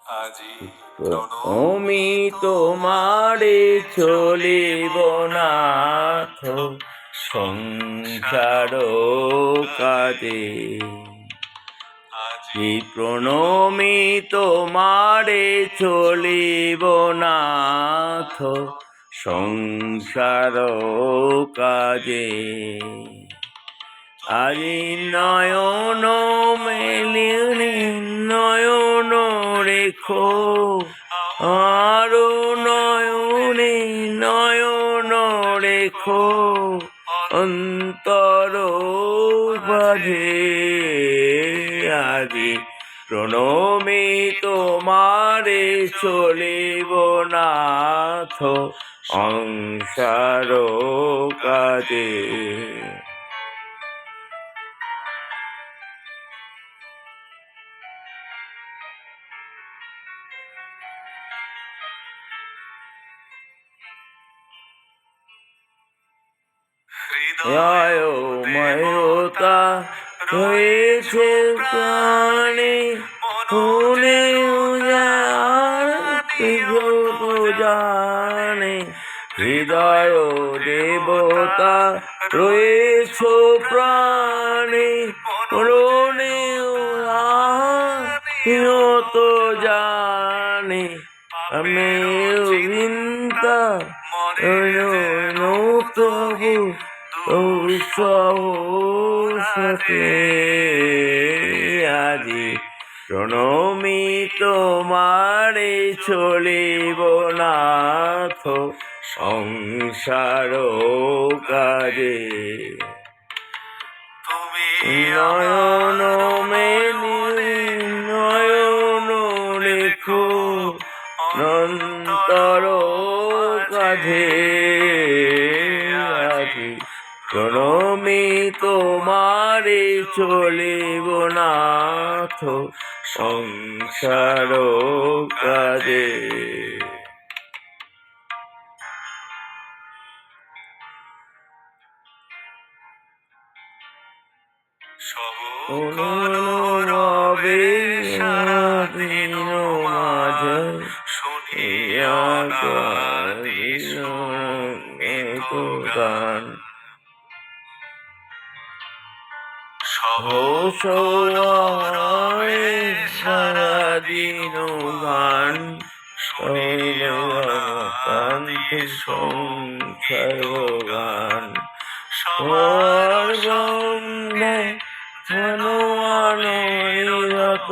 আমি তোমারে চলিব নাথ সংসার কাজে। প্রণমি তোমারে চলিব নাথ সংসার কাজে। আজি নয়ন মেলিনি নয়ন রেখো, আরো নয়নে নয়ন রেখো অন্তর বাজে। আজি প্রণমি তোমারে চলিব নাথ সংসার কাজে। হৃদয় ময়তা রয়েছে প্রাণে, মনে জানে। হৃদয় দেবতা রয়েছে প্রাণে, মনে তো জানে। আমি চিন্তা তবু সাথে। আজি প্রণমি তোমারে চলিব নাথ সংসার কাজে। নয়ন মেলি নয়ন রেখো অন্তর কাজে। আজি প্রণমি তোমারে চলিব নাথ সংসার কাজে। রবে স্বাধীন মাঝে শুনিয়া গান। সারাদিন গান কান্তি সংসার গান। স্বর্গন্ধে মনোয়ানয়ত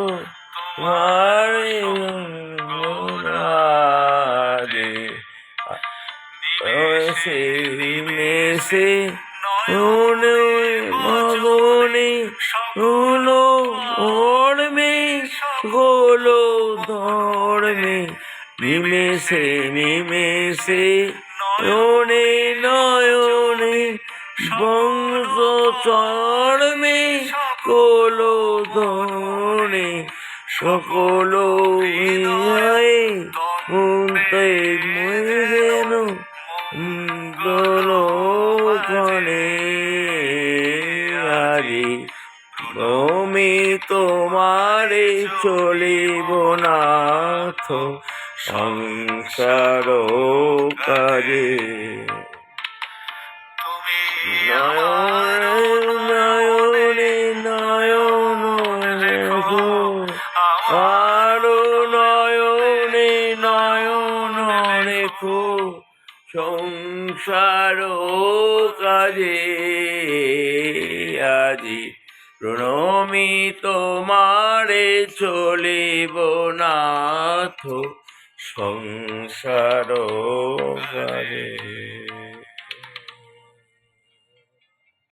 মেসে মগনে হলো ধর্মে গোলো ধর্মে। নিমেষে নিমেষে নয়নে নয়নে বংশ চর্মে কোলো ধনে। সকল যেন দোলনে। আজি আমি তোমারে চলিব নাথ সংসার কাজে। নয়নে নয়ন রেখো, আরো নয়নে নয়ন রেখো সংসার কাজে। আজি প্রণমি তোমারে চলিব নাথ সংসার কাজে।